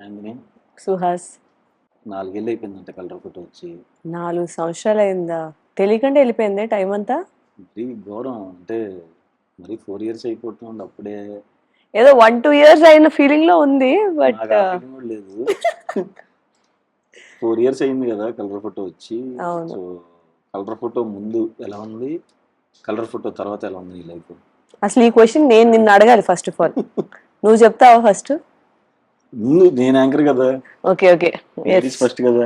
ఆంజనేయ సుహాస్ 4 ఏళ్ళు అయిపోయిందంట colour photo వచ్చి. 4 సంవత్సరాలు అయిందా? తెలియకుండా వెళ్ళిపోయింది టైం అంతా. మరీ ఘోరం అంటే మరి 4 ఇయర్స్ అయిపోతుంది అప్పుడే. ఏదో 1-2 ఇయర్స్ అయిన ఫీలింగ్ లో ఉంది బట్ నాకు ఆ ఫీలింగ్ కూడా లేదు. 4 ఇయర్స్ అయింది కదా కలర్ ఫోటో వచ్చి. అవును. సో కలర్ ఫోటో ముందు ఎలా ఉంది, కలర్ ఫోటో తర్వాత ఎలా ఉంది నీ లైఫ్? అసలు ఈ క్వశ్చన్ నేను నిన్ను అడగాలి ఫస్ట్ ఆఫ్ ఆల్. నువ్వు చెప్తావా ఫస్ట్? ముందు నేను యాంకర్ కదా, ఓకే ఓకే ఫస్ట్ కదా.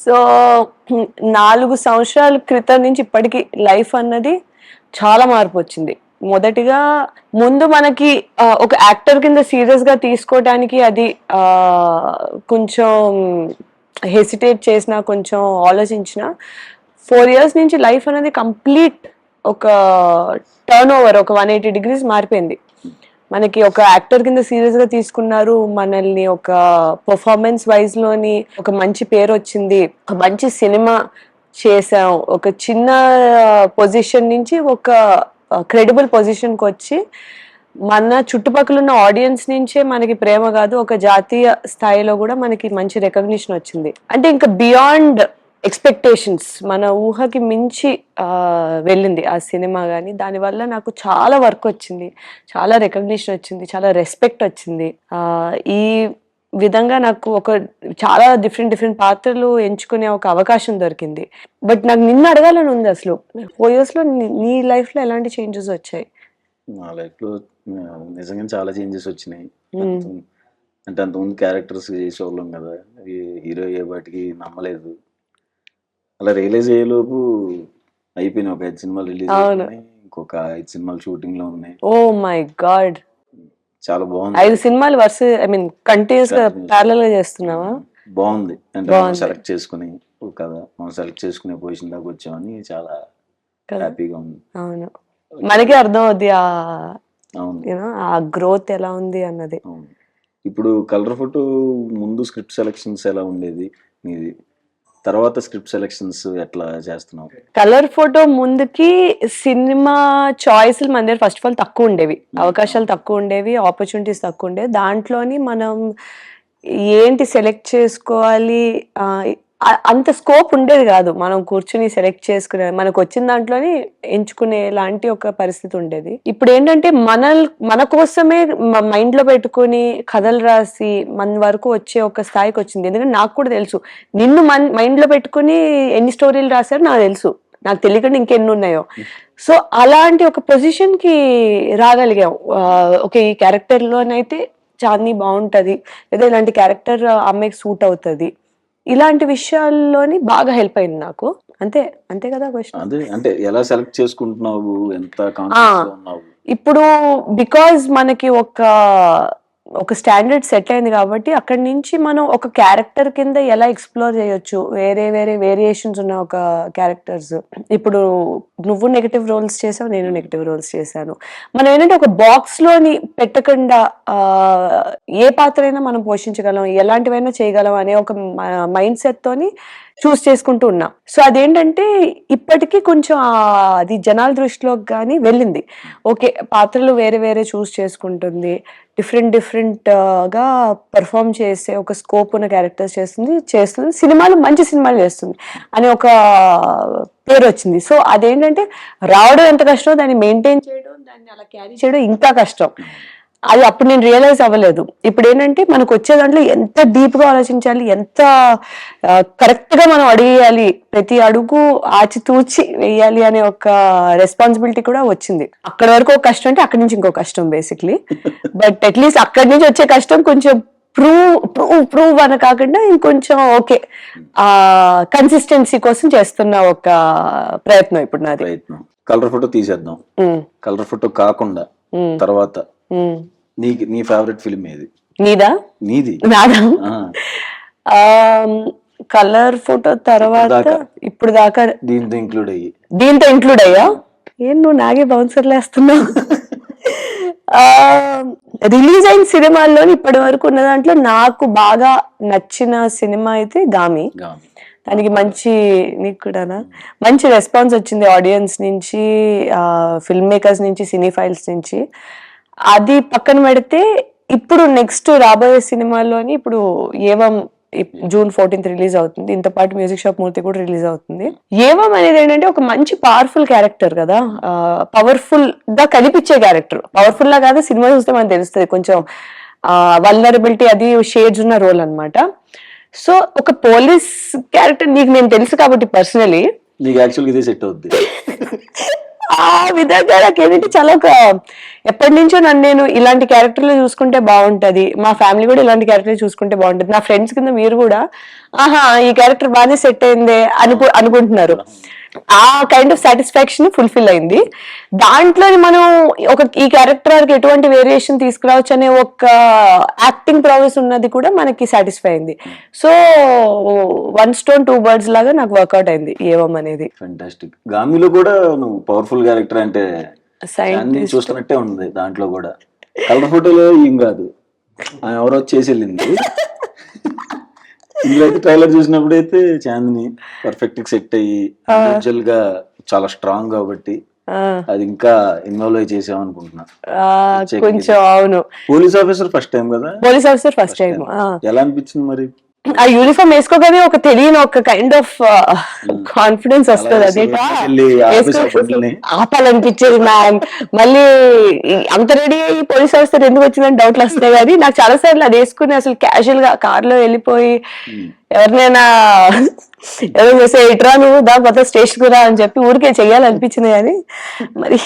సో 4 సంవత్సరాల క్రితం నుంచి ఇప్పటికి లైఫ్ అన్నది చాలా మార్పు వచ్చింది. మొదటిగా ముందు మనకి ఒక యాక్టర్ కింద సీరియస్ గా తీసుకోవడానికి అది కొంచెం హెసిటేట్ చేసిన, కొంచెం ఆలోచించిన. 4 ఇయర్స్ నుంచి లైఫ్ అనేది కంప్లీట్ ఒక టర్న్ ఓవర్, ఒక 180 degrees మారిపోయింది. మనకి ఒక యాక్టర్ కింద సీరియస్ గా తీసుకున్నారు మనల్ని, ఒక పర్ఫార్మెన్స్ వైజ్ లోని ఒక మంచి పేరు వచ్చింది, ఒక మంచి సినిమా చేసాం, ఒక చిన్న పొజిషన్ నుంచి ఒక క్రెడిబుల్ పొజిషన్ కి వచ్చి మన చుట్టుపక్కల ఉన్న ఆడియన్స్ నుంచే మనకి ప్రేమ కాదు, ఒక జాతీయ స్థాయిలో కూడా మనకి మంచి రికగ్నిషన్ వచ్చింది. అంటే ఇంకా బియాండ్ ఎక్స్పెక్టేషన్స్, మన ఊహకి మించి వెళ్ళింది ఆ సినిమా. కానీ దానివల్ల నాకు చాలా వర్క్ వచ్చింది, చాలా రికగ్నిషన్ వచ్చింది, చాలా రెస్పెక్ట్ వచ్చింది. ఈ విధంగా నాకు ఒక చాలా డిఫరెంట్ పాత్రలు ఎంచుకునే ఒక అవకాశం దొరికింది. బట్ నాకు నిన్ను అడగాలని ఉంది, అసలు 4 years లో నీ లైఫ్ లో ఎలాంటి చేంజెస్ వచ్చాయి? నా లైఫ్ లో నిజంగా చాలా చేంజెస్ వచ్చినాయి. అంటే అంతకుముందు క్యారెక్టర్స్ చేసేవాళ్ళం కదా, హీరో అయ్యే వాటికి నమ్మలేదు. అలా రియలైజ్ అయ్యేలోపు అయిపోయినాయి. ఒక 5 సినిమాలు రిలీజ్ అయిపోయినాయి, ఇంకొక 5 సినిమాలు షూటింగ్ లో ఉన్నాయి. ఓ మై గాడ్, చాలా బాగుంది. 5 సినిమాలు వరుస కంటిన్యూస్ గా ప్యారలల్ గా చేస్తున్నావా? బాగుంది. అంటే సెలెక్ట్ చేసుకుని కదా, మనం సెలెక్ట్ చేసుకునే పొజిషన్ దాకా వచ్చామని చాలా హ్యాపీగా ఉంది. అవును, మనకి అర్థం అవుద్ది ఆ గ్రోత్ ఎలా ఉంది అన్నది. ఇప్పుడు కలర్ ఫోటో ముందు స్క్రిప్ట్ సెలెక్షన్స్ ఎలా ఉండేది మీది, తర్వాత స్క్రిప్ట్ సెలెక్షన్స్ ఎట్లా చేస్తున్నావు? కలర్ ఫోటో ముందుకి సినిమా చాయిస్లు మన దగ్గర ఫస్ట్ ఆఫ్ ఆల్ తక్కువ ఉండేవి, అవకాశాలు తక్కువ ఉండేవి, ఆపర్చునిటీస్ తక్కువ ఉండేవి. దాంట్లోని మనం ఏంటి సెలెక్ట్ చేసుకోవాలి అంత స్కోప్ ఉండేది కాదు. మనం కూర్చుని సెలెక్ట్ చేసుకునే, మనకు వచ్చిన దాంట్లోని ఎంచుకునే లాంటి ఒక పరిస్థితి ఉండేది. ఇప్పుడు ఏంటంటే మన కోసమే మైండ్ లో పెట్టుకుని కథలు రాసి మన వరకు వచ్చే ఒక స్థాయికి వచ్చింది. ఎందుకంటే నాకు కూడా తెలుసు, నిన్ను మైండ్ లో పెట్టుకుని ఎన్ని స్టోరీలు రాశారో నాకు తెలుసు, నాకు తెలియకుండా ఇంకెన్ని ఉన్నాయో. సో అలాంటి ఒక పొజిషన్ కి రాగలిగాం. ఓకే, ఈ క్యారెక్టర్ లోనైతే చాందిని బాగుంటది, లేదా ఇలాంటి క్యారెక్టర్ అమ్మాయికి సూట్ అవుతుంది, ఇలాంటి విషయాల్లోని బాగా హెల్ప్ అయింది నాకు. అంతే కదా క్వశ్చన్? అదే, అంటే ఎలా సెలెక్ట్ చేసుకుంటున్నావు, ఎంత కాన్ఫిడెన్స్ లో ఉన్నావు? ఇప్పుడు బికాజ్ మనకి ఒక స్టాండర్డ్ సెట్ అయింది కాబట్టి అక్కడి నుంచి మనం ఒక క్యారెక్టర్ కింద ఎలా ఎక్స్ప్లోర్ చేయొచ్చు, వేరే వేరియేషన్స్ ఉన్న ఒక క్యారెక్టర్స్. ఇప్పుడు నువ్వు నెగటివ్ రోల్స్ చేసావు, నేను నెగటివ్ రోల్స్ చేశాను. మనం ఏంటంటే ఒక బాక్స్ లోని పెట్టకుండా ఏ పాత్ర అయినా మనం పోషించగలం, ఎలాంటివైనా చేయగలం అనే ఒక మైండ్ సెట్ తోని చూస్ చేసుకుంటూ ఉన్నాం. సో అదేంటంటే ఇప్పటికీ కొంచెం అది జనాల దృష్టిలోకి కానీ వెళ్ళింది. ఓకే, పాత్రలు వేరే చూస్ చేసుకుంటుంది, డిఫరెంట్ గా పర్ఫామ్ చేసే ఒక స్కోప్ ఉన్న క్యారెక్టర్స్ చేస్తుంది, సినిమాలు మంచి సినిమాలు చేస్తుంది అని ఒక పేరు వచ్చింది. సో అదేంటంటే రావడం ఎంత కష్టం, దాన్ని మెయింటైన్ చేయడం, దాన్ని అలా క్యారీ చేయడం ఇంకా కష్టం. అది అప్పుడు నేను రియలైజ్ అవ్వలేదు. ఇప్పుడు ఏంటంటే మనకు వచ్చే దాంట్లో ఎంత డీప్ గా ఆలోచించాలి, ఎంత కరెక్ట్ గా మనం అడిగేయాలి, ప్రతి అడుగు ఆచితూచి వేయాలి అనే ఒక రెస్పాన్సిబిలిటీ కూడా వచ్చింది. అక్కడ వరకు ఒక కష్టం అంటే అక్కడి నుంచి ఇంకో కష్టం బేసిక్లీ. బట్ అట్లీస్ట్ అక్కడి నుంచి వచ్చే కష్టం కొంచెం ప్రూవ్ అని కాకుండా ఇంకొంచెం ఓకే కన్సిస్టెన్సీ కోసం చేస్తున్న ఒక ప్రయత్నం ఇప్పుడు నాది. కలర్ ఫోటో తీసేద్దాం. కలర్ ఫోటో కాకుండా తర్వాత నీ ఫేవరెట్ ఫిల్మ్ ఏది? నీది? నాదా? కలర్ ఫోటో తర్వాత ఇప్పుడు దాకా దీంతో ఇంక్లూడ్ అయ్యా? ఏం నువ్వు నాగే బౌన్సర్లు వేస్తున్నావు? రిలీజ్ అయిన సినిమాల్లోని ఇప్పటి వరకు ఉన్న దాంట్లో నాకు బాగా నచ్చిన సినిమా అయితే గామి. దానికి నీకు కూడానా మంచి రెస్పాన్స్ వచ్చింది ఆడియన్స్ నుంచి, ఫిల్మ్ మేకర్స్ నుంచి, సినీ ఫైల్స్ నుంచి. అది పక్కన పెడితే ఇప్పుడు నెక్స్ట్ రాబోయే సినిమాలోని ఇప్పుడు ఏవం జూన్ 14th రిలీజ్ అవుతుంది. ఇంత పాటు మ్యూజిక్ షాప్ మూర్తి కూడా రిలీజ్ అవుతుంది. ఏవం అనేది ఏంటంటే ఒక మంచి పవర్ఫుల్ క్యారెక్టర్ కదా, పవర్ఫుల్ గా కనిపించే క్యారెక్టర్. పవర్ఫుల్ లా కాదు, సినిమా చూస్తే మనకు తెలుస్తుంది కొంచెం వల్నరబిలిటీ అది షేడ్స్ ఉన్న రోల్ అన్నమాట. సో ఒక పోలీస్ క్యారెక్టర్ నీకు నేను తెలుసు కాబట్టి పర్సనలీ నీకు యాక్చువల్గా ఇదే సెట్ అవుద్ది. ఆ విధంగా నాకు ఏంటంటే చాలా ఒక ఎప్పటి నుంచో నేను ఇలాంటి క్యారెక్టర్లు చూసుకుంటే బాగుంటది, మా ఫ్యామిలీ కూడా ఇలాంటి క్యారెక్టర్లు చూసుకుంటే బాగుంటది, నా ఫ్రెండ్స్ కింద మీరు కూడా ఆహా ఈ క్యారెక్టర్ బాగానే సెట్ అయిందే అనుకుంటున్నారు. ఆ కైండ్ ఆఫ్ సాటిస్ఫాక్షన్ ఫుల్ఫిల్ అయింది. దాంట్లో మనం ఈ క్యారెక్టర్ ఎటువంటి వేరియేషన్ తీసుకురావచ్చు అనే ఒక యాక్టింగ్ ప్రాసెస్ ఉన్నది కూడా మనకి సాటిస్ఫై అయింది. సో 1 stone 2 birds లాగా నాకు వర్కౌట్ అయింది ఏవం అనేది. ఫెంటాస్టిక్. గామిలో కూడా నువ్వు పవర్ఫుల్ క్యారెక్టర్ అంటే చాందిని చూస్తున్నట్టే ఉంది. దాంట్లో కూడా కలర్ ఫోటోలో ఏం కాదు, ఆమె ఎవరో చేసి వెళ్ళింది. ఇందులో అయితే ట్రైలర్ చూసినప్పుడు అయితే చాందిని పర్ఫెక్ట్ సెట్ అయ్యి ఇండివిజువల్ గా చాలా స్ట్రాంగ్ కాబట్టి అది ఇంకా ఇన్వాల్వ్ అయి చేసాం అనుకుంటున్నా. కొంచెం అవును. పోలీస్ ఆఫీసర్ ఫస్ట్ టైం కదా? Police officer first time. ఎలా అనిపించింది మరి? ఆ యూనిఫామ్ వేసుకోగానే ఒక తెలియని ఒక కైండ్ ఆఫ్ కాన్ఫిడెన్స్ వస్తుంది. అదేటా ఆపాలనిపించేది మ్యామ్. మళ్ళీ అంత రెడీ అయ్యి పోలీస్ ఆఫీసర్ ఎందుకు వచ్చిందని డౌట్లు వస్తాయి. కానీ నాకు చాలా సార్లు అది వేసుకుని అసలు క్యాజువల్ గా కార్ లో వెళ్ళిపోయి ఎవరినైనా ఎవరు చేసే ఇట్రా నువ్వు దా మొత్తం స్టేషన్ రా అని చెప్పి ఊరికే చెయ్యాలనిపించింది. కానీ మరి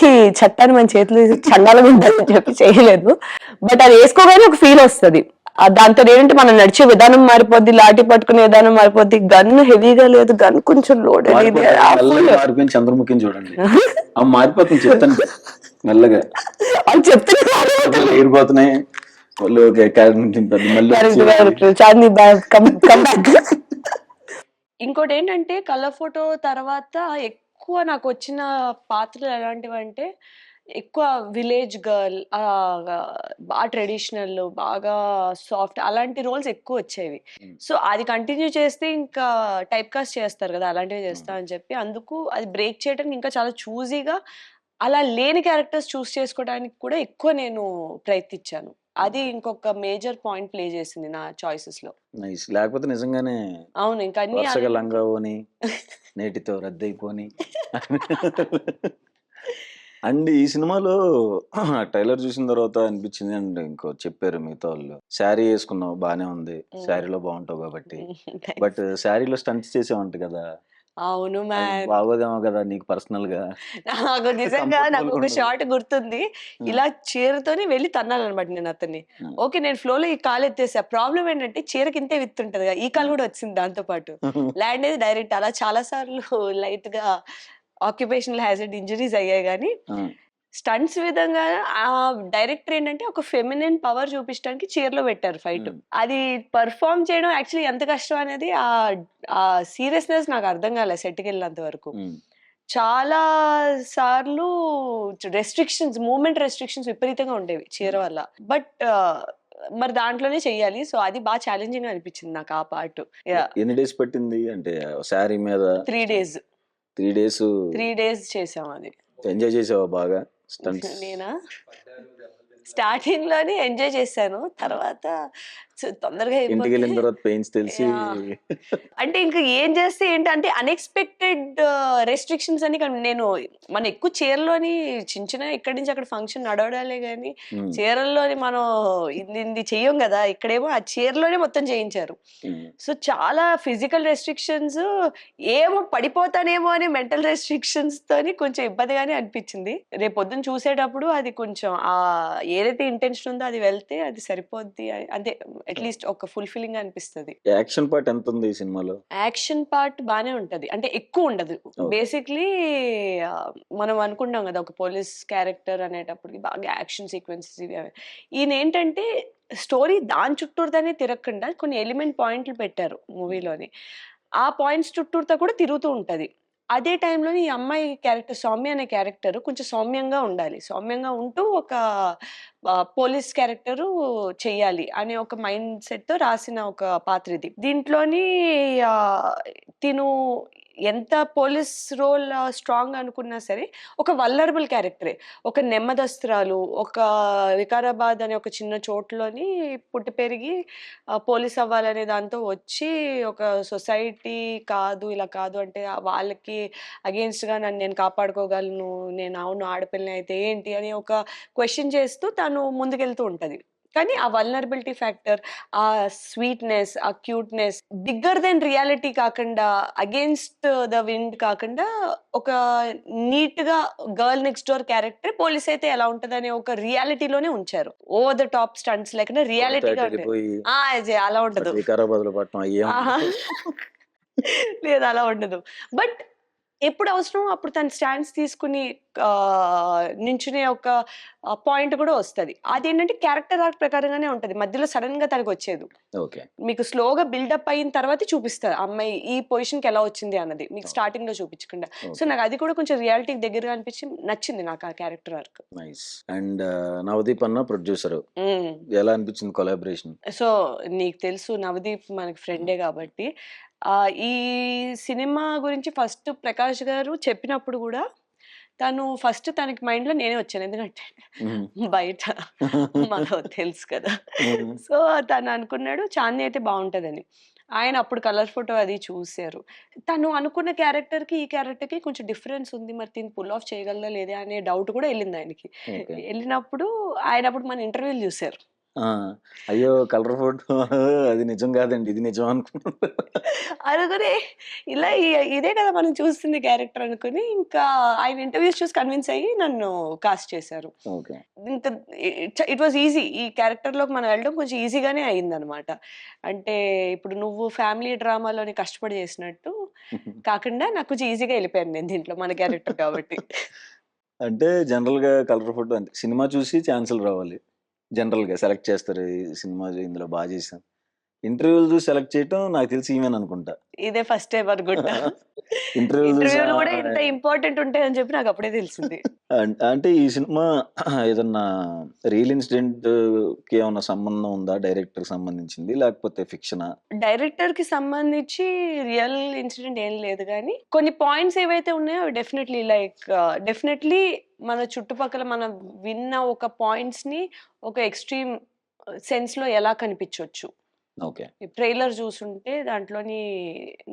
చట్టాన్ని మన చేతులు చండాలంగా ఉంటుందని చెప్పి చేయలేదు. బట్ అది వేసుకోగానే ఒక ఫీల్ వస్తుంది. దాంతో ఏంటంటే మనం నడిచే విధానం మారిపోద్ది, లాఠీ పట్టుకునే విధానం మారిపోద్ది. గన్ హెవీగా లేదు, గన్ కొంచెం లోడ్ మారిపోయింది. చంద్రముఖిని చూడండి మారిపోతుంది, చెప్తాను మెల్లగా అని చెప్తున్నా ఎగిరిపోతున్నాయి. ఇంకోటి ఏంటంటే కలర్ ఫోటో తర్వాత ఎక్కువ నాకు వచ్చిన పాత్రలు ఎలాంటివి అంటే ఎక్కువ విలేజ్ గర్ల్, బాగా ట్రెడిషనల్, బాగా సాఫ్ట్ అలాంటి రోల్స్ ఎక్కువ వచ్చేవి. సో అది కంటిన్యూ చేస్తే ఇంకా టైప్ కాస్ట్ చేస్తారు కదా, అలాంటివి చేస్తా అని చెప్పి అందుకు అది బ్రేక్ చేయడానికి ఇంకా చాలా చూజీగా అలా లేని క్యారెక్టర్స్ చూస్ చేసుకోవడానికి కూడా ఎక్కువ నేను ప్రయత్నించాను. అది ఇంకొక మేజర్ పాయింట్ ప్లే చేసింది నా చాయిసెస్ లో. నైస్. లేకపోతే నిజంగానే అవును ఇంకా వరుసగా లంగా ఓని నేటితో రద్దయిపోని. అండ్ ఈ సినిమాలో ట్రైలర్ చూసిన తర్వాత అనిపించింది, అండ్ ఇంకో చెప్పారు మిగతా వాళ్ళు, శారీ వేసుకున్నావు బానే ఉంది, శారీలో బాగుంటావు కాబట్టి, బట్ శారీలో స్టంట్స్ చేసావంట కదా. అవును మ్యామ్, బాగోదేమో కదా నీకు పర్సనల్ గా? నాకు నిజంగా నాకు ఒక షార్ట్ గుర్తుంది. ఇలా చీరతోనే వెళ్ళి తన్నాలన్నమాట నేను అతన్ని. ఓకే నేను ఫ్లోలో ఈ కాలు ఎత్తేసా. ప్రాబ్లం ఏంటంటే చీరకి ఇంతే విత్తుంటది కదా, ఈ కాలు కూడా వచ్చింది దాంతో పాటు. ల్యాండ్ అనేది డైరెక్ట్. అలా చాలా సార్లు లైట్ గా ఆక్యుపేషనల్ హ్యాజర్డ్ ఇంజరీస్ అయ్యాయి. కానీ స్టంట్స్ విధంగా ఆ డైరెక్టర్ ఏంటంటే ఒక ఫెమినిన్ పవర్ చూపించడానికి చీరలో పెట్టారు ఫైట్. అది పర్ఫార్మ్ చేయడం యాక్చువల్లీ ఎంత కష్టం అనేది ఆ సీరియస్నెస్ నాకు అర్థం కాలేదు సెట్కి వెళ్ళినంత వరకు. చాలా సార్లు రెస్ట్రిక్షన్స్, మూమెంట్ రెస్ట్రిక్షన్స్ విపరీతంగా ఉండేవి చీర వల్ల. బట్ మరి దాంట్లోనే చెయ్యాలి. సో అది బాగా ఛాలెంజింగ్ అనిపించింది నాకు ఆ పార్ట్. ఎన్ని డేస్ పట్టింది అంటే శారీ మీద? 3 days. 3 days చేసాం. అది ఎంజాయ్ చేసావా బాగా స్టంట్స్? నేనా స్టార్టింగ్ లోనే ఎంజాయ్ చేశాను, తర్వాత తొందరగా ఇంటికి వెళ్ళిన తర్వాత పెయిన్స్ తెలిసి అంటే ఇంకా ఏం చేస్తే ఏంటంటే అన్ఎక్స్పెక్టెడ్ రెస్ట్రిక్షన్స్ అని. నేను మన ఎక్కువ చీరలోని చిన్న ఇక్కడి నుంచి అక్కడ ఫంక్షన్ నడవడాలే గానీ చీరల్లోని మనం ఇది చెయ్యం కదా. ఇక్కడేమో ఆ చీరలోనే మొత్తం చేయించారు. సో చాలా ఫిజికల్ రెస్ట్రిక్షన్స్, ఏమో పడిపోతానేమో అని మెంటల్ రెస్ట్రిక్షన్స్ తోని కొంచెం ఇబ్బందిగానే అనిపించింది. రేపు పొద్దున్న చూసేటప్పుడు అది కొంచెం ఏదైతే ఇంటెన్షన్ ఉందో అది వెళ్తే అది సరిపోద్ది, అంటే అట్లీస్ట్ ఒక ఫుల్ఫిల్లింగ్ అనిపిస్తుంది. యాక్షన్ పార్ట్ ఎంత ఉంది ఈ సినిమాలో? యాక్షన్ పార్ట్ బానే ఉంటది, అంటే ఎక్కువ ఉండదు. బేసిక్లీ మనం అనుకుంటాం కదా ఒక పోలీస్ క్యారెక్టర్ అనేటప్పటికి బాగా యాక్షన్ సీక్వెన్సెస్ ఇవి. ఈయన ఏంటంటే స్టోరీ దాని చుట్టూరుగానే తిరగకుండా కొన్ని ఎలిమెంట్ పాయింట్లు పెట్టారు మూవీలోని. ఆ పాయింట్స్ చుట్టూరుతో కూడా తిరుగుతూ ఉంటది. అదే టైంలో ఈ అమ్మాయి క్యారెక్టర్ సౌమ్య అనే క్యారెక్టర్ కొంచెం సౌమ్యంగా ఉండాలి, సౌమ్యంగా ఉంటూ ఒక పోలీస్ క్యారెక్టర్ చెయ్యాలి అనే ఒక మైండ్ సెట్ తో రాసిన ఒక పాత్ర ఇది. దీంట్లోని తిను ఎంత పోలీస్ రోల్ స్ట్రాంగ్ అనుకున్నా సరే ఒక వల్నరబుల్ క్యారెక్టరే. ఒక నెమ్మదస్తురాలు, ఒక వికారాబాద్ అనే ఒక చిన్న చోటులోని పుట్టి పెరిగి పోలీస్ అవ్వాలనే దాంతో వచ్చి ఒక సొసైటీ కాదు, ఇలా కాదు అంటే వాళ్ళకి అగెయిన్స్ట్‌గా నన్ను నేను కాపాడుకోగలను, నేను అవును ఆడపిల్లని అయితే ఏంటి అని ఒక క్వెషన్ చేస్తూ తను ముందుకెళ్తూ ఉంటది. కానీ ఆ వల్నరబిలిటీ ఫ్యాక్టర్, ఆ స్వీట్‌నెస్, ఆ క్యూట్‌నెస్ బిగ్గర్ దెన్ రియాలిటీ కాకుండా, అగెయిన్స్ట్ ద విండ్ కాకుండా ఒక నీట్‌గా girl next door character police అయితే ఎలా ఉంటదనే ఒక రియాలిటీలోనే ఉంచారు. ఓవర్ ద టాప్ స్టంట్స్ లేకుండా కొరత రియాలిటీగా ఉంటది. వెళ్ళిపోయి అలా ఉండదు. వికారాబాద్లో పట్టణం అయ్యే ఆహా! ఉండదు. లేదు అలా ఉండదు. బట్ ఎప్పుడు అవసరమో అప్పుడు తను స్టాండ్స్ తీసుకుని నించునే ఒక పాయింట్ కూడా వస్తది. అదేంటంటే క్యారెక్టర్ ఆర్క్ ప్రకారంగానే ఉంటది. మధ్యలో సడెన్‌గా తనకొచ్చేదు. ఓకే. మీకు స్లోగా బిల్డప్ అయిన తర్వాతే చూపిస్తారు. ఆ అమ్మాయి ఈ పొజిషన్‌కి ఎలా వచ్చింది అన్నది. మీకు ఓకే. స్టార్టింగ్‌లో చూపించకుండా. So, okay. నాకు అది కూడా కొంచెం రియాలిటీకి దగ్గరగా అనిపించి నచ్చింది నాకు ఆ character arc. Nice. And Navdeep అన్న ప్రొడ్యూసర్. హ్మ్. ఎలా అనిపించింది కొలాబరేషన్? సో, నీకు తెలుసు నవదీప్ మనకి ఫ్రెండే గాబట్టి, ఈ సినిమా గురించి ఫస్ట్ ప్రకాష్ గారు చెప్పినప్పుడు గూడా, తను ఫస్ట్ తనకి మైండ్‌లో నేనే వచ్చాను. ఎందుకంటే బయట మనకు తెలుసు కదా! సో, తను అనుకున్నాడు చాందిని అయితే బావుంటదని. ఆయన అప్పుడు కలర్ ఫోటో అది చూసారు. తను అనుకున్న క్యారెక్టర్‌కి, ఈ క్యారెక్టర్‌కి కొంచెం డిఫరెన్స్ ఉంది. మరి దీన్ని పుల్ ఆఫ్ చేయగలదా లేదా అనే డౌట్ కూడా ఎళ్ళింది ఆయనకి. ఓకే. ఎళ్ళినప్పుడు ఆయన అప్పుడు మన ఇంటర్వ్యూలు జూసారు. ఆ! అయ్యో! కలర్ ఫోటో అది నిజం కాదండి. ఇది నిజం అనుకున్నాను. అనుకుని ఇలా ఇదే కదా మనం చూస్తుంది క్యారెక్టర్ అనుకుని ఇంకా ఆయన ఇంటర్వ్యూస్ చూసి కన్విన్స్ అయ్యి నన్ను కాస్ట్ చేశారు. ఓకే. ఇంకా ఇట్ వాస్ ఈజీ. ఈ క్యారెక్టర్‌లోకి మనం వెళ్ళడం కొంచెం ఈజీగానే అయిందనమాట. అంటే ఇప్పుడు నువ్వు ఫ్యామిలీ డ్రామాలోని కష్టపడి చేసినట్టు కాకుండా నాకు కొంచెం ఈజీగా ఎళ్ళిపోయాను నేను దీంట్లో మన క్యారెక్టర్ కాబట్టి. అంటే జనరల్‌గా కలర్ ఫోటో అంతే. సినిమా చూసి ఛాన్సులు రావాలి. జనరల్‌గా సెలెక్ట్ చేస్తారు. ఈ సినిమా ఇందులో బా చేశాం. ఇంటర్వ్యూలు చూసి సెలెక్ట్ చేయటం నాకు తెలిసి ఈమెను అనుకుంటా. ఇదే ఫస్ట్ టైమ్ అనుకుంటా. ఇంటర్వ్యూలు చూసి ఇంటర్వ్యూలు కూడా ఇంత ఇంపార్టెంట్ ఉంటాయని చెప్పి నాకు అప్పుడే తెలిసింది. అంటే ఈ సినిమా ఏదన్నా రియల్ ఇన్సిడెంట్‌కి ఏమన్నా సంబంధం ఉందా? డైరెక్టర్‌కి సంబంధించింది లేకపోతే ఫిక్షనా? డైరెక్టర్‌కి సంబంధించి రియల్ ఇన్సిడెంట్ ఏం లేదు గానీ, కొన్ని పాయింట్స్ ఏవైతే ఉన్నాయో అవి డెఫినెట్‌లీ మన చుట్టుపక్కల మనం విన్న ఒక పాయింట్స్‌ని ఒక ఎక్స్‌ట్రీమ్ సెన్స్‌లో ఎలా కనిపించొచ్చు. ఓకే. ఈ ట్రైలర్ చూసుంటే దాంట్లోని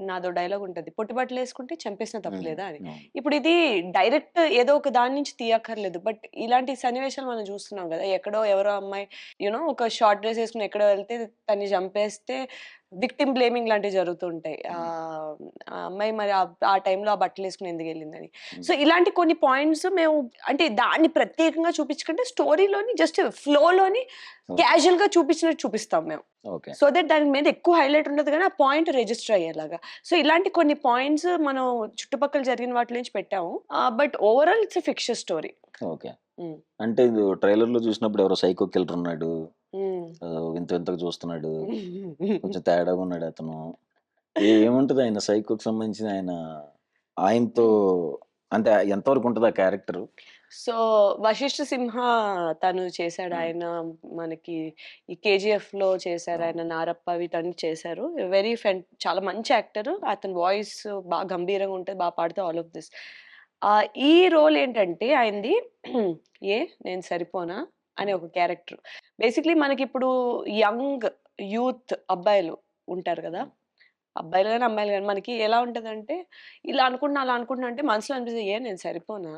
నాదో డైలాగ్ ఉంటది. "పొట్టి బట్టలేసుకుంటే చంపేసినా తప్పు హ్మ్. లేదా" అని. అవును. ఇప్పుడు ఇది డైరెక్ట్ ఏదో ఒక దాని నుంచి తీయక్కర్లేదు. బట్ ఇలాంటి సన్నివేశాలు మనం చూస్తున్నాం గదా! ఎక్కడో ఎవరో అమ్మాయి ఒక షార్ట్ డ్రెస్ ఏసుకొని ఎక్కడో వెళ్తే తన్ని చంపేస్తే విక్టిమ్ బ్లేమింగ్ లాంటివి జరుగుతూ ఉంటాయి. ఆ అమ్మాయి మరి ఆ టైంలో ఆ బట్టలేసుకొని ఎందుకెళ్ళిందని. సో, ఇలాంటి కొన్ని పాయింట్స్ మేము అంటే దాన్ని ప్రత్యేకంగా చూపించకుండా స్టోరీలోని జస్ట్ ఫ్లోలోని ఓకే. క్యాజుయల్‌గా చూపించినట్టు చూపిస్తాం మేము. ఓకే. సో దట్ దాని మీద ఎక్కువ హైలైట్ ఉండదు గానీ, ఆ పాయింట్ రిజిస్టర్ అయ్యేలాగా. సో, ఇలాంటి కొన్ని పాయింట్స్ మనం చుట్టుపక్కల జరిగిన వాటి నుంచి పెట్టాము. But overall it's a fiction story. Okay. హ్మ్. అంటే ఇది ట్రైలర్‌లో చూసినప్పుడు ఎవరో సైకో కిల్లర్ ఉన్నాడు. హ్మ్. వింత వింతగా చూస్తున్నాడు. కొంచెం తేడాగా ఉన్నాడు అతను. ఏముంటది ఆయన సైకోకి సంబంధించిన ఆయనతో అంటే ఎంతవరకు ఉంటది ఆ క్యారెక్టరు? సో, 'వశిష్ఠ సింహ' తను చేశాడు. హ్మ్. ఆయన మనకి ఈ 'కేజీఎఫ్‌లో' చేశారు. అవును. ఆయన 'నారప్ప' వీటన్ని చేశారు. చాలా మంచి యాక్టరు. అతని వాయిస్ బాగా గంభీరంగా ఉంటది. పాడితే ఆల్ ఆఫ్ దిస్. ఈ రోల్ ఏంటంటే ఆయనది ఏ నేను సరిపోనా అనే ఒక క్యారెక్టర్. బేసిక్‌లీ మనకిప్పుడు యంగ్ యూత్ అబ్బాయిలు ఉంటారు గదా! అబ్బాయిలు గాని, అమ్మాయిలు గాని మనకి ఎలా ఉంటదంటే, ఇలా అనుకుంటున్నా, అలా అనుకుంటున్నా అంటే మనసులో అనిపిస్తది. నేను సరిపోనా?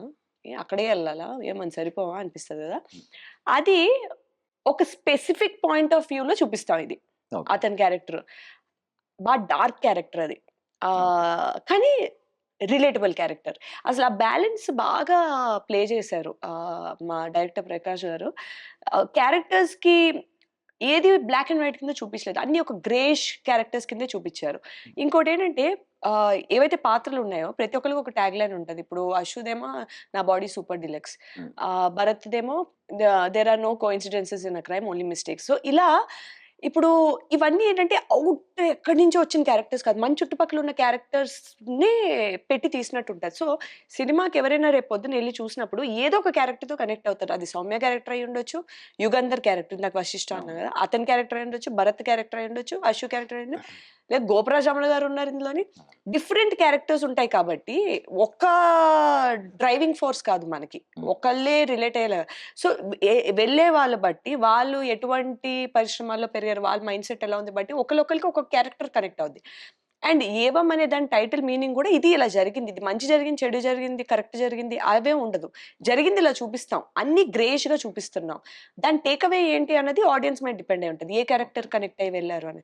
అక్కడే ఎళ్ళాలా? మనం సరిపోమా? అనిపిస్తది గదా! అది ఒక స్పెసిఫిక్ పాయింట్ ఆఫ్ వ్యూలో చూపిస్తాం ఇది. ఓకే. అతని క్యారెక్టర్. డార్క్ క్యారెక్టర్ అది. ఓకే. కానీ రిలేటబుల్ క్యారెక్టర్. అసలు ఆ బ్యాలెన్స్ బాగా ప్లే చేశారు. మా డైరెక్టర్ ప్రకాష్ గారు. క్యారెక్టర్స్‌కి ఏది బ్లాక్ అండ్ వైట్ కింద చూపించలేదు. అన్నీ ఒక గ్రేష్ క్యారెక్టర్స్ కిందే చూపించారు. ఇంకోటేంటంటే ఏవైతే పాత్రలున్నాయో ప్రతి ఒక్కళ్ళకి ఒక ట్యాగ్‌లైన్ ఉంటది. ఇప్పుడు అశ్వుదేమో నా బాడీ సూపర్ డీలక్స్. హ్మ్. భరత్‌దేమో there are no coincidences in a crime only mistakes. So, ఇలా ఇప్పుడు ఇవన్నీ ఏంటంటే ఎక్కడి నుంచో వచ్చిన క్యారెక్టర్స్ కాదు, మన చుట్టుపక్కల ఉన్న క్యారెక్టర్స్నే పెట్టి తీసినట్టు ఉంటుంది. సో సినిమాకి ఎవరైనా రేపు పొద్దున వెళ్ళి చూసినప్పుడు ఏదో ఒక క్యారెక్టర్తో కనెక్ట్ అవుతారు. అది సౌమ్య క్యారెక్టర్ అయి ఉండొచ్చు, యుగంధర్ క్యారెక్టర్ నాకు వశిష్ఠ అన్నా కదా, అతని క్యారెక్టర్ అయి ఉండొచ్చు, భరత్ క్యారెక్టర్ అయి ఉండొచ్చు, అశు క్యారెక్టర్ అయి ఉండొచ్చు, లేదా గోపరాజముల గారు ఉన్నారు ఇందులోని. డిఫరెంట్ క్యారెక్టర్స్ ఉంటాయి కాబట్టి ఒక్క డ్రైవింగ్ ఫోర్స్ కాదు మనకి, ఒకళ్ళే రిలేట్ అయ్యేలా. సో వెళ్ళే వాళ్ళ బట్టి వాళ్ళు ఎటువంటి పరిశ్రమాల్లో పెరిగారు, వాళ్ళ మైండ్ సెట్ ఎలా ఉంది బట్టి ఒకరికి ఒక క్యారెక్టర్ కనెక్ట్ అవుద్ది. అండ్ ఏవం అనే దాని టైటిల్ మీనింగ్ కూడా ఇది ఇలా జరిగింది, ఇది మంచి జరిగింది, చెడు జరిగింది, కరెక్ట్ జరిగింది అవే ఉండదు. జరిగింది ఇలా చూపిస్తాం, అన్ని గ్రేష్ గా చూపిస్తున్నాం. దాని టేక్అవే ఏంటి అన్నది ఆడియన్స్ మీద డిపెండ్ అయి ఉంటుంది, ఏ క్యారెక్టర్ కనెక్ట్ అయ్యి వెళ్ళారు అని.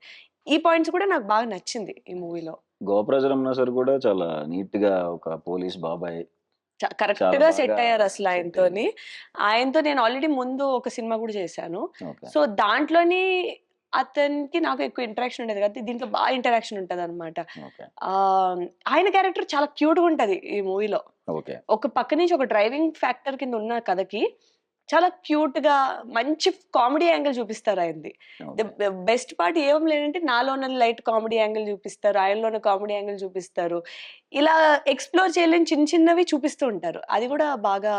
ఈ పాయింట్స్ కూడా నాకు బాగా నచ్చింది ఈ మూవీలో. గోపరాజరమణ సార్ కూడా చాలా నీట్ గా ఒక పోలీస్ బాబాయ్ కరెక్ట్ గా సెట్ అయ్యారు అసలు ఆయనతో నేను ఆల్రెడీ ముందు ఒక సినిమా కూడా చేశాను. సో దాంట్లోని అతనికి నాకు ఎక్కువ ఇంటరాక్షన్ ఉండేది కదా, దీంట్లో బాగా ఇంటరాక్షన్ ఉంటది అనమాట. ఆయన క్యారెక్టర్ చాలా క్యూట్ గా ఉంటది ఈ మూవీలో. ఒక పక్క నుంచి ఒక డ్రైవింగ్ ఫ్యాక్టర్ కింద ఉన్న కథకి చాలా క్యూట్ గా మంచి కామెడీ యాంగిల్ చూపిస్తారు ఆయనది. బెస్ట్ పార్ట్ ఏం లేదంటే నాలోన లైట్ కామెడీ యాంగిల్ చూపిస్తారు, ఆయనలోన కామెడీ యాంగిల్ చూపిస్తారు. ఇలా ఎక్స్ప్లోర్ చేయలేని చిన్న చిన్నవి చూపిస్తూ ఉంటారు, అది కూడా బాగా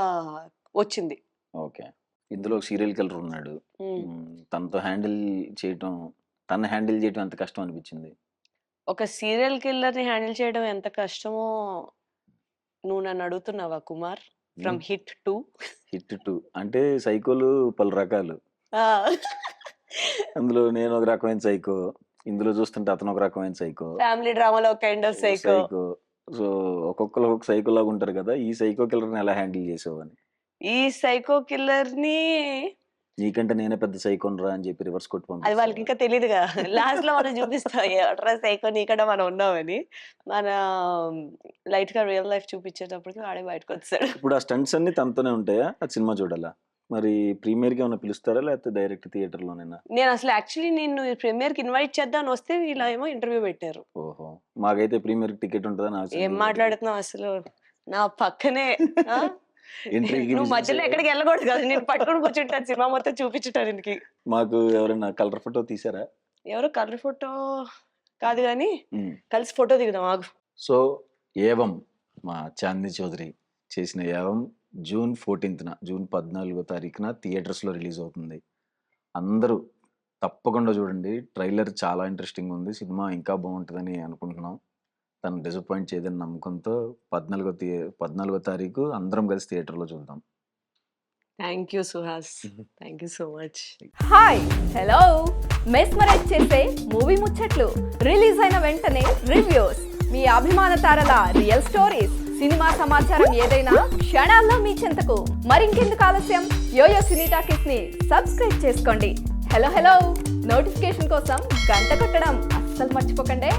వచ్చింది. ఓకే, ఇందులో సీరియల్ కిల్లర్ ఉన్నాడు, తనతో హ్యాండిల్ చేయటం ఎంత కష్టం అనిపించింది? ఒక సీరియల్ కిల్లర్ ని హ్యాండిల్ చేయడం ఎంత కష్టమో నువ్వు నన్ను అడుగుతున్నావా కుమార్? ఫ్రమ్ హిట్ టు అంటే సైకోలు పలు రకాలు, అందులో నేను ఒక రకమైన సైకో, ఇందులో చూస్తుంటే అతను ఒక రకమైన సైకో, ఫ్యామిలీ డ్రామాలో కైండ్ ఆఫ్ సైకో. సో ఒక్కొక్కరు ఒక్కొక్క సైకో లాగా ఉంటారు కదా, ఈ సైకో కిల్లర్ ని ఎలా హ్యాండిల్ చేసావని? ఈ సైకో కిల్లర్ ని నీకంటే నేనే పెద్ద సైకోన్ రా అని చెప్పి రివర్స్ కొట్టి అది వాళ్ళకి ఇంకా తెలియదుగా, లాస్ట్ లో మనం చూపిస్తాం ఎట్రా సైకో నీకంటే మనం ఉన్నామని. మన లైట్ గా రియల్ లైఫ్ చూపించేటప్పటికి ఆడే బయటకు వచ్చాడు. ఇప్పుడు ఆ స్టంట్స్ అన్ని తనతోనే ఉంటాయా? ఆ సినిమా చూడాలా మరి? ప్రీమియర్ కి ఏమైనా పిలుస్తారా లేకపోతే డైరెక్ట్ థియేటర్ లోనేనా? నేను అసలు యాక్చువల్లీ నేను ప్రీమియర్ కి ఇన్వైట్ చేద్దాం వస్తే ఇలా ఏమో ఇంటర్వ్యూ పెట్టారు. ఓహో, మాకైతే ప్రీమియర్ టికెట్ ఉంటుందా? ఏం మాట్లాడుతున్నావు అసలు, నా పక్కనే నువ్వు మధ్యలో ఎక్కడికి వెళ్ళకూడదు కదా, నేను పట్టుకుని కూర్చుంటాను సినిమా మొత్తం చూపించడానికి. మాకు ఎవరైనా కలర్ ఫోటో తీసారా? ఎవరు కలర్ ఫోటో కాదు కానీ కలిసి ఫోటో దిగుదాం ఆగు. సో ఏవం మా చాందిని చౌదరి చేసిన ఏవం జూన్ 14వ తారీఖున థియేటర్స్ లో రిలీజ్ అవుతుంది. అందరూ తప్పకుండా చూడండి, ట్రైలర్ చాలా ఇంట్రెస్టింగ్ ఉంది, సినిమా ఇంకా బాగుంటుందని అనుకుంటున్నాం. తను డిసప్పాయింట్ చేయదని నమ్మకంతో 14వ తారీఖు అందరం కలిసి థియేటర్లో చూద్దాం. Thank you Suhas, thank you so much. Hi, hello. Mesmerise చేసే మూవీ ముచ్చట్లు, రిలీజ్ అయిన వెంటనే రివ్యూస్, మీ అభిమాన తారల రియల్ స్టోరీస్, సినిమా సమాచారం ఏదైనా క్షణాల్లో మీ చెంతకు. మరింకెందుకు ఆలస్యం, యోయో సినీ టాకీస్ ని సబ్స్క్రైబ్ చేసుకోండి. హలో నోటిఫికేషన్ కోసం గంట కొట్టడం అస్సలు మర్చిపోకండి.